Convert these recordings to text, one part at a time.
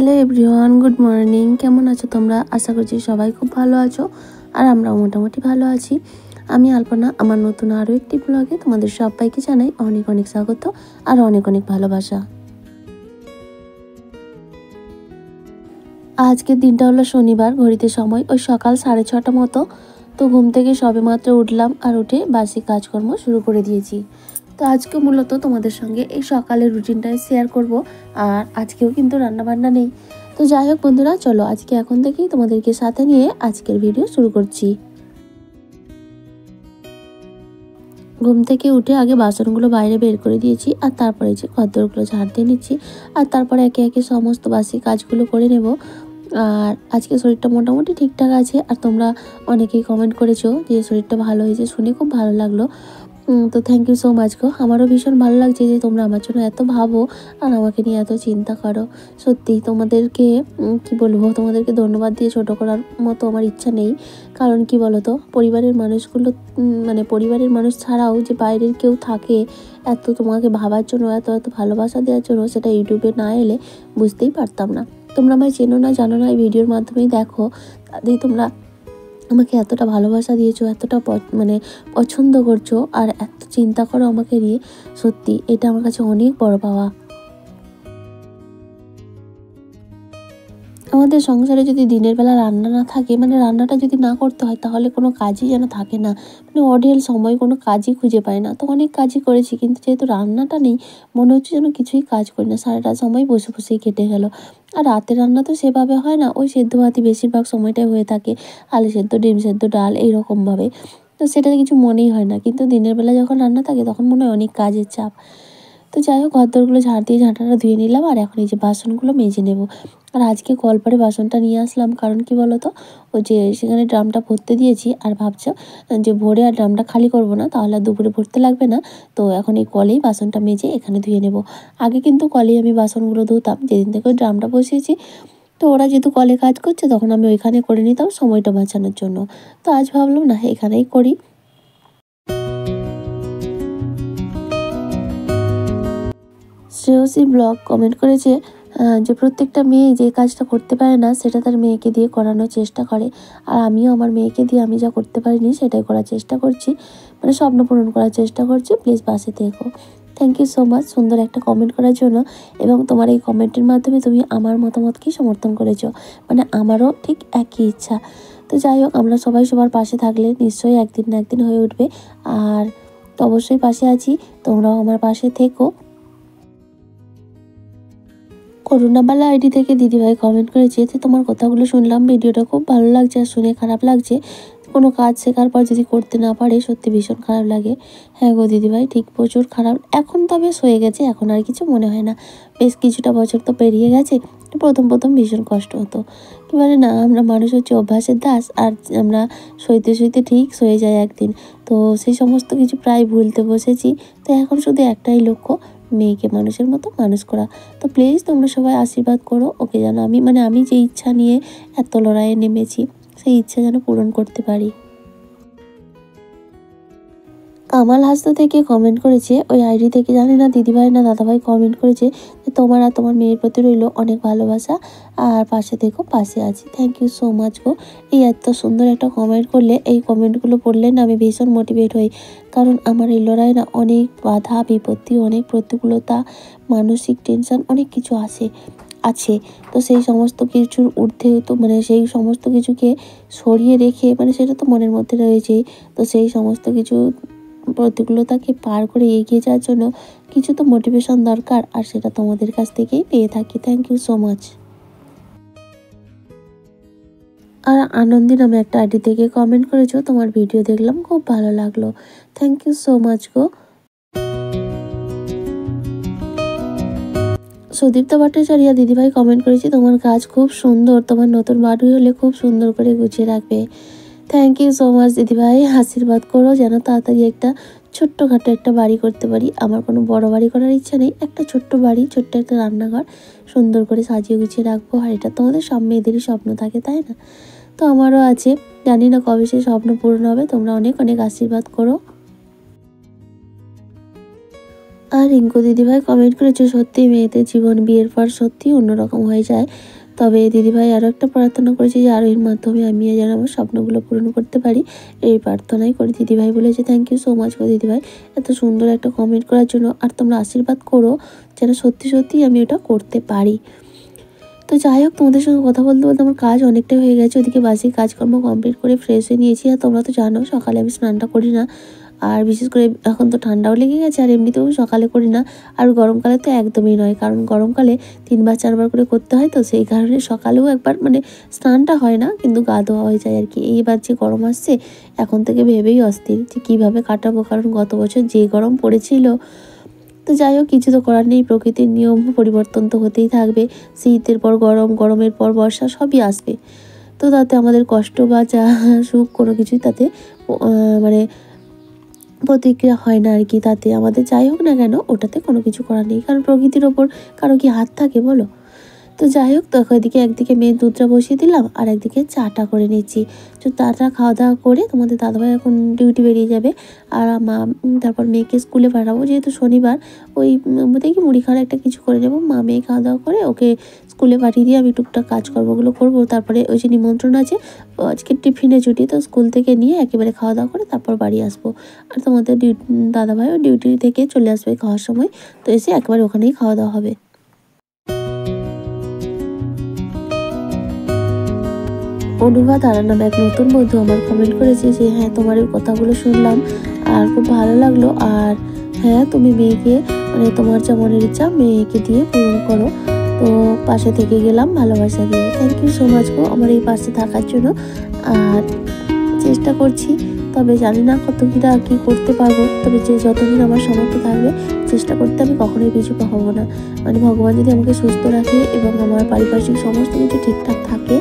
Hello everyone, good morning. কেমন আছো তোমরা? আশা করছি সবাই খুব ভালো আছো, আর আমরাও মোটামুটি ভালো আছি। আমি আলপনা, আমার নতুন আরও একটি ব্লগে তোমাদের সবাইকে জানাই অনেক অনেক স্বাগত আর অনেক অনেক ভালোবাসা। আজকের দিনটা হলো শনিবার, ঘড়িতে সময় ওই সকাল 6:30 মতো। তো ঘুম থেকে সবে মাত্র উঠলাম, আর উঠে বাসি কাজকর্ম শুরু করে দিয়েছি। তো আজকে মূলত তোমাদের সঙ্গে এই সকালের রুটিনটাই শেয়ার করব, আর আজকেও কিন্তু রান্নাবান্না নেই। তো যাই হোক বন্ধুরা, চলো আজকে এখন থেকেই তোমাদেরকে সাথে নিয়ে আজকের ভিডিও শুরু করছি। ঘুম থেকে উঠে আগে বাসনগুলো বাইরে বের করে দিয়েছি, আর তারপরে যে ঘরদোরগুলো ঝাড় দিয়ে নিচ্ছি, আর তারপরে একে একে সমস্ত বাসি কাজগুলো করে নেব। আর আজকে শরীরটা মোটামুটি ঠিকঠাক আছে, আর তোমরা অনেকেই কমেন্ট করেছো যে শরীরটা ভালো হয়েছে, শুনে খুব ভালো লাগলো। তো থ্যাংক ইউ সো মাচ গো। আমারও ভীষণ ভালো লাগছে যে তোমরা আমার জন্য এত ভাবো আর আমাকে নিয়ে এত চিন্তা করো। সত্যি তোমাদেরকে কি বলবো, তোমাদেরকে ধন্যবাদ দিয়ে ছোটো করার মতো আমার ইচ্ছা নেই। কারণ কি বলো তো, পরিবারের মানুষগুলো মানে পরিবারের মানুষ ছাড়াও যে বাইরের কেউ থাকে এত তোমাকে ভাবার জন্য, এত এত ভালোবাসা দেওয়ার জন্য, সেটা ইউটিউবে না এলে বুঝতেই পারতাম না। তোমরা আমায় চেনো না জানো না, এই ভিডিওর মাধ্যমেই দেখো, তাতেই তোমরা আমাকে এতটা ভালোবাসা দিয়েছো, এতটা মানে পছন্দ করছো, আর এত চিন্তা করো আমাকে নিয়ে। সত্যি এটা আমার কাছে অনেক বড় পাওয়া। আমাদের সংসারে যদি দিনের বেলা রান্না না থাকে, মানে রান্নাটা যদি না করতে হয়, তাহলে কোনো কাজই যেন থাকে না। মানে অঢেল সময় কোনো কাজই খুঁজে পাই না। তো অনেক কাজই করেছি, কিন্তু যেহেতু রান্নাটা নেই, মনে হচ্ছে যেন কিছুই কাজ করি না, সারাটা সময় বসে বসেই কেটে গেল। আর রাতের রান্না তো সেভাবে হয় না, ওই সেদ্ধ ভাতই বেশিরভাগ সময়টাই হয়ে থাকে, আলু সেদ্ধ, ডিম সেদ্ধ, ডাল এইরকমভাবে। তো সেটাতে কিছু মনেই হয় না, কিন্তু দিনের বেলা যখন রান্না থাকে তখন মনে হয় অনেক কাজের চাপ। তো যাই হোক, ঘরদোরগুলো ঝাড় দিয়ে ঝাঁটাটা ধুয়ে নিলাম, আর এখন এই যে বাসনগুলো মেজে নেব। আর আজকে কলপারে বাসনটা নিয়ে আসলাম, কারণ কি বলো তো, ওই যে সেখানে ড্রামটা ভরতে দিয়েছি, আর ভাবছো যে ভরে আর ড্রামটা খালি করব না, তাহলে আর দুপুরে ভরতে লাগবে না। তো এখন এই কলেই বাসনটা মেজে এখানে ধুয়ে নেব। আগে কিন্তু কলেই আমি বাসনগুলো ধুতাম, যেদিন থেকে ওই ড্রামটা বসিয়েছি। তো ওরা যেহেতু কলে কাজ করছে, তখন আমি ওইখানে করে নিতাম সময়টা বাঁচানোর জন্য। তো আজ ভাবলাম না, এখানেই করি। শ্রেয়সী ব্লগ কমেন্ট করেছে যে প্রত্যেকটা মেয়ে যে কাজটা করতে পারে না, সেটা তার মেয়েকে দিয়ে করানোর চেষ্টা করে। আর আমিও আমার মেয়েকে দিয়ে আমি যা করতে পারিনি সেটাই করার চেষ্টা করছি, মানে স্বপ্ন পূরণ করার চেষ্টা করছি। প্লিজ পাশে থেকো। থ্যাংক ইউ সো মাচ সুন্দর একটা কমেন্ট করার জন্য, এবং তোমার এই কমেন্টের মাধ্যমে তুমি আমার মতামতকেই সমর্থন করেছো, মানে আমারও ঠিক একই ইচ্ছা। তো যাই হোক, আমরা সবাই সবার পাশে থাকলে নিশ্চয়ই একদিন না একদিন হয়ে উঠবে। আর তো অবশ্যই পাশে আছি, তোমরাও আমার পাশে থেকো। করুণাবালা আইডি থেকে দিদিভাই কমেন্ট করেছে যে তোমার কথাগুলো শুনলাম, ভিডিওটা খুব ভালো লাগছে, আর শুনে খারাপ লাগছে। কোনো কাজ শেখার পর যদি করতে না পারে, সত্যি ভীষণ খারাপ লাগে। হ্যাঁ গো দিদিভাই, ঠিক প্রচুর খারাপ। এখন তো বেশ হয়ে গেছে, এখন আর কিছু মনে হয় না। বেশ কিছুটা বছর তো পেরিয়ে গেছে। প্রথম প্রথম ভীষণ কষ্ট হতো, কি বলে না, আমরা মানুষ হচ্ছে অভ্যাসের দাস, আর আমরা সইতে সইতে ঠিক সয়ে যায় একদিন। তো সেই সমস্ত কিছু প্রায় ভুলতে বসেছি। তো এখন শুধু একটাই লক্ষ্য, মেয়েকে মানুষের মতো মানুষ করা। তো প্লিজ তোমরা সবাই আশীর্বাদ করো ওকে, যেন আমি যে ইচ্ছা নিয়ে এত লড়াইয়ে নেমেছি, সেই ইচ্ছা যেন পূরণ করতে পারি। কামাল হাসদা থেকে কমেন্ট করেছে ওই আইডি থেকে, জানি না দিদিভাই না দাদাভাই, কমেন্ট করেছে যে তোমার আর তোমার মেয়ের প্রতি রইল অনেক ভালোবাসা, আর পাশে থেকো, পাশে আছি। থ্যাংক ইউ সো মাচ গো। এই এত সুন্দর একটা কমেন্ট করলে, এই কমেন্টগুলো পড়লে না আমি ভীষণ মোটিভেট হই। কারণ আমার এই লড়াই না অনেক বাধা বিপত্তি, অনেক প্রতিকূলতা, মানসিক টেনশন, অনেক কিছু আছে। তো সেই সমস্ত কিছুর ঊর্ধ্বে, তো মানে সেই সমস্ত কিছুকে সরিয়ে রেখে, মানে সেটা তো মনের মধ্যে রয়েছেই। তো সেই সমস্ত কিছু প্রতিকূলতাকে পার করে এগিয়ে যাওয়ার জন্য কিছু তো মোটিভেশন দরকার, আর সেটা তোমাদের কাছ থেকেই পেয়ে থাকি। Thank you so much. আর আনন্দী নামে একটা আইডি থেকে কমেন্ট করেছো, তোমার ভিডিও দেখলাম খুব ভালো লাগলো। থ্যাংক ইউ সো মাচ গো। সুদীপ্তা ভট্টাচার্য দিদিভাই কমেন্ট করেছি, তোমার কাজ খুব সুন্দর, তোমার নতুন বাড়ি হলে খুব সুন্দর করে গুছিয়ে রাখবে। থ্যাংক ইউ সো মাচ দিদিভাই, আশীর্বাদ করো যেন তাড়াতাড়ি একটা ছোট্টখাটো একটা বাড়ি করতে পারি। আমার কোনো বড় বাড়ি করার ইচ্ছা নেই, একটা ছোট্ট বাড়ি, ছোট্ট একটা রান্নাঘর সুন্দর করে সাজিয়ে গুছিয়ে রাখবো। আর এটা তোমাদের সব মেয়েদেরই স্বপ্ন থাকে, তাই না? তো আমারও আছে, জানি না কবে সে স্বপ্ন পূরণ হবে। তোমরা অনেক অনেক আশীর্বাদ করো। আর রিঙ্কু দিদিভাই কমেন্ট করেছে, সত্যি মেয়েদের জীবন বিয়ের পর সত্যি অন্যরকম হয়ে যায়। তবে দিদিভাই আরও একটা প্রার্থনা করেছে যে আরও এর মাধ্যমে আমি যেন আমার স্বপ্নগুলো পূরণ করতে পারি, এই প্রার্থনাই করে দিদিভাই বলেছে। থ্যাংক ইউ সো মাচ গো দিদিভাই এত সুন্দর একটা কমেন্ট করার জন্য। আর তোমরা আশীর্বাদ করো যেন সত্যি সত্যি আমি ওটা করতে পারি। তো যাই হোক, তোমাদের সঙ্গে কথা বলতে বলতে আমার কাজ অনেকটাই হয়ে গেছে। ওদিকে বাসি কাজকর্ম কমপ্লিট করে ফ্রেশ হয়ে নিয়েছি। আর তোমরা তো জানো সকালে আমি স্নানটা করি না, আর বিশেষ করে এখন তো ঠান্ডাও লেগে গেছে, আর এমনিতেও সকালে করি না। আর গরমকালে তো একদমই নয়, কারণ গরমকালে 3বার 4বার করে করতে হয়, তো সেই কারণে সকালেও একবার মানে স্নানটা হয় না, কিন্তু গা ধোয়া হয়ে যায় আর কি। এইবার যে গরম আসছে এখন থেকে ভেবেই অস্থির যে কীভাবে কাটাবো, কারণ গত বছর যে গরম পড়েছিল। তো যাই হোক, কিছু তো করার নেই, প্রকৃতির নিয়ম পরিবর্তন তো হতেই থাকবে। শীতের পর গরম, গরমের পর বর্ষা, সবই আসবে। তো তাতে আমাদের কষ্ট বা যা সুখ কোনো কিছুই তাতে মানে প্রতিক্রিয়া হয় না আর কি। তাতে আমাদের যাই হোক না কেন ওটাতে কোনো কিছু করার নেই, কারণ প্রকৃতির ওপর কারো কি হাত থাকে বলো। তো যাই হোক, তো এদিকে একদিকে মেয়ের দুধটা বসিয়ে দিলাম আর একদিকে চাটা করে নিচ্ছি। তো চাটা খাওয়া দাওয়া করে তোমাদের দাদাভাই এখন ডিউটি বেরিয়ে যাবে, আর মা তারপর মেয়েকে স্কুলে পাঠাবো, যেহেতু শনিবার ওই দেখি মুড়ি খাওয়ার একটা কিছু করে নেবো। মা মেয়ে খাওয়া দাওয়া করে ওকে স্কুলে পাঠিয়ে দিয়ে আমি টুকটাক কাজকর্মগুলো করবো। তারপরে ওই যে নিমন্ত্রণ আছে, আজকে টিফিনে ছুটি, তো স্কুল থেকে নিয়ে একেবারে খাওয়া দাওয়া করে তারপর বাড়ি আসবো। আর তোমাদের দাদাভাইও ডিউটি থেকে চলে আসবে খাওয়ার সময়, তো এসে একেবারে ওখানেই খাওয়া দাওয়া হবে। অনুভা তারা নামে এক নতুন বন্ধু আমার কমেন্ট করেছে যে হ্যাঁ, তোমার এই কথাগুলো শুনলাম আর খুব ভালো লাগলো, আর হ্যাঁ তুমি মেয়েকে মানে তোমার যা মনের ইচ্ছা মেয়েকে দিয়ে পূরণ করো। তো পাশে থেকে গেলাম ভালোবাসা দিয়ে। থ্যাংক ইউ সো মাচ গো আমার এই পাশে থাকার জন্য। আর চেষ্টা করছি, তবে জানি না কত কিটা কী করতে পারবো, তবে যে যতদিন আমার সামর্থ্য থাকবে চেষ্টা করতে আমি কখনোই পিছু হবো না। মানে ভগবান যদি আমাকে সুস্থ রাখে এবং আমার পারিপার্শ্বিক সমস্ত কিছু ঠিকঠাক থাকে,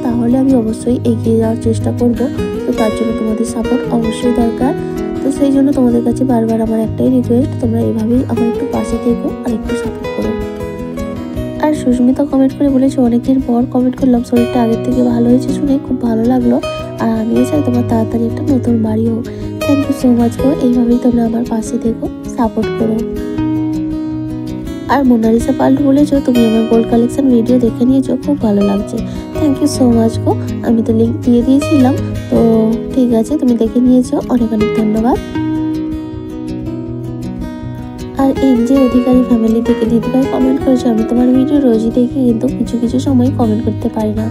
তাহলে আমি অবশ্যই এগিয়ে যাওয়ার চেষ্টা করব। তো তার জন্য তোমাদের সাপোর্ট অবশ্যই দরকার। তো সেই জন্য তোমাদের কাছে বারবার আমার একটাই রিকোয়েস্ট, তোমরা এভাবেই আমার একটু পাশে থেকো আর একটু সাপোর্ট করো। আর সুস্মিতা কমেন্ট করে বলেছে অনেকদিন পর কমেন্ট করলাম, শরীরটা আগের থেকে ভালো হয়েছে শুনে খুব ভালো লাগলো, আর আমিও চাই তোমার তাড়াতাড়ি একটা নতুন বাড়ি হোক। থ্যাংক ইউ সো মাচ গো, এইভাবেই তোমরা আমার পাশে থেকো, সাপোর্ট করো। আর মোনালিসা পাল্ট বলেছো তুমি আমার গোল্ড কালেকশন ভিডিও দেখে নিয়েছো, খুব ভালো লাগছে। থ্যাংক ইউ সো মাচ গো, আমি তো লিঙ্ক দিয়ে দিয়েছিলাম, তো ঠিক আছে তুমি দেখে নিয়েছো, অনেক অনেক ধন্যবাদ। আর এই যে অধিকারী ফ্যামিলি থেকে দিদিভাই কমেন্ট করেছে আমি তোমার ভিডিও রোজই দেখি, কিন্তু কিছু কিছু সময় কমেন্ট করতে পারি না।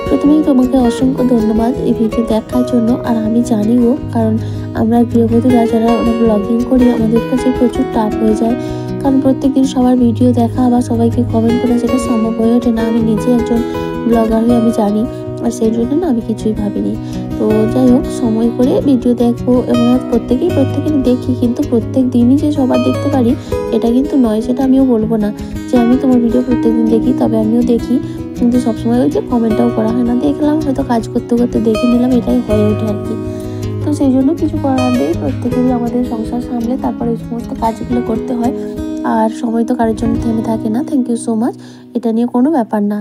প্রথমেই তোমাকে অসংখ্য ধন্যবাদ এই ভিডিও দেখার জন্য। আর আমি জানিও, কারণ আমরা গৃহবধূরা যারা ব্লগিং করি আমাদের কাছে প্রচুর টাফ হয়ে যায়, কারণ প্রত্যেকদিন সবার ভিডিও দেখা বা সবাইকে কমেন্ট করা সেটা সম্ভব হয়ে ওঠে না। আমি নিজে একজন ব্লগার হয়ে আমি জানি, আর সেই জন্য না আমি কিছুই ভাবিনি। তো যাই হোক, সময় করে ভিডিও দেখবো এবং প্রত্যেকেই দেখি, কিন্তু প্রত্যেক দিনই যে সবার দেখতে পারি এটা কিন্তু নয়। সেটা আমিও বলবো না যে আমি তোমার ভিডিও প্রত্যেকদিন দেখি, তবে আমিও দেখি, কিন্তু সবসময় ওই যে কমেন্টটাও করা হয় না। দেখলাম হয়তো কাজ করতে করতে দেখে নিলাম, এটাই হয়ে ওঠে আর কি। তো সেই জন্য কিছু করার নেই, প্রত্যেকেরই আমাদের সংসার সামলে তারপর এই সমস্ত কাজগুলো করতে হয়, আর সময় তো কারোর জন্য থেমে থাকে না। থ্যাংক ইউ সো মাচ, এটা নিয়ে কোনো ব্যাপার না।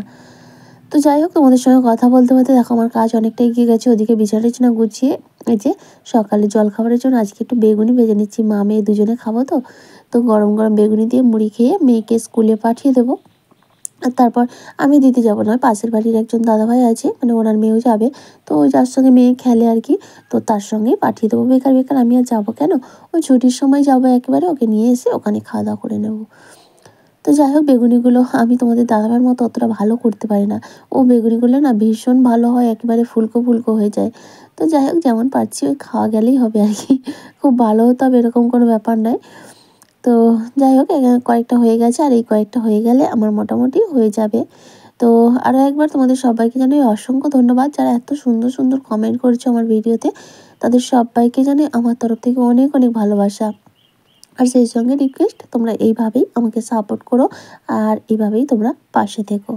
তো যাই হোক, তোমাদের সঙ্গে কথা বলতে বলতে দেখো আমার কাজ অনেকটা এগিয়ে গেছে। ওদিকে বিছানা গুছিয়ে এই যে সকালে জল খাবারের জন্য আজকে একটু বেগুনি ভেজে নিচ্ছি, মা মেয়ে দুজনে খাবো। তো গরম গরম বেগুনি দিয়ে মুড়ি খেয়ে মেয়েকে স্কুলে পাঠিয়ে দেবো। আর তারপর আমি দিতে যাবো না, পাশের বাড়ির একজন দাদাভাই আছে, মানে ওনার মেয়েও যাবে, তো ওই যার সঙ্গে মেয়ে খেলে আর কি, তো তার সঙ্গেই পাঠিয়ে দেবো। বেকার বেকার আমি আর যাবো কেন, ওই ছুটির সময় যাবো একেবারে, ওকে নিয়ে এসে ওখানে খাওয়া দাওয়া করে নেবো। তো যাই হোক, বেগুনিগুলো আমি তোমাদের দাদাভাইয়ের মতো অতটা ভালো করতে পারি না, ও বেগুনিগুলো না ভীষণ ভালো হয়, একেবারে ফুলকো ফুলকো হয়ে যায়। তো যাই হোক, যেমন পারছি ওই খাওয়া গেলেই হবে আর কি, খুব ভালো হতে হবে এরকম কোনো ব্যাপার নয়। তো যাই হোক, কয়েকটা হয়ে গেছে, আর এই কয়েকটা হয়ে গেলে আমার মোটামুটি হয়ে যাবে। তো আরও একবার তোমাদের সবাইকে জানাই অসংখ্য ধন্যবাদ, যারা এত সুন্দর সুন্দর কমেন্ট করছো আমার ভিডিওতে, তাদের সবাইকে জানাই আমার তরফ থেকে অনেক অনেক ভালোবাসা। আর সেই সঙ্গে রিকোয়েস্ট, তোমরা এইভাবেই আমাকে সাপোর্ট করো আর এইভাবেই তোমরা পাশে থেকো।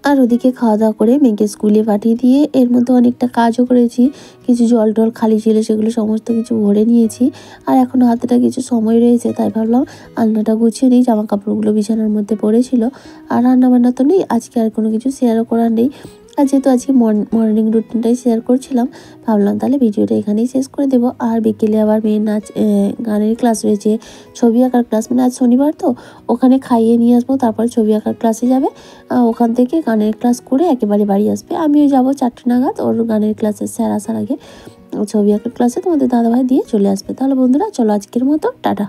আর ওদিকে খাওয়া দাওয়া করে মেয়েকে স্কুলে পাঠিয়ে দিয়ে এর মধ্যে অনেকটা কাজও করেছি, কিছু জল টল খালি ছিল সেগুলো সমস্ত কিছু ভরে নিয়েছি। আর এখনও হাতেটা কিছু সময় রয়েছে, তাই ভাবলাম আলনাটা গুছিয়ে নিই, জামা কাপড়গুলো বিছানার মধ্যে পড়েছিল। আর রান্নাবান্না তো নেই আজকে, আর কোনো কিছু শেয়ারও করার নেই। আর যেহেতু আজকে মর্নিং রুটিনটাই শেয়ার করছিলাম, ভাবলাম তাহলে ভিডিওটা এখানেই শেষ করে দেবো। আর বিকেলে আবার মেয়ের গানের ক্লাস রয়েছে, ছবি আঁকার ক্লাস, মানে আজ শনিবার তো ওখানে খাইয়ে নিয়ে আসবো, তারপর ছবি আঁকার ক্লাসে যাবে। ওখান থেকে গানের ক্লাস করে একেবারে বাড়ি আসবে। আমিও যাবো 4টে নাগাদ, ওর গানের ক্লাসে স্যার আসার আগে ছবি আঁকার ক্লাসে তোমাদের দাদাভাই দিয়ে চলে আসবে। তাহলে বন্ধুরা চলো আজকের মতো টাটা।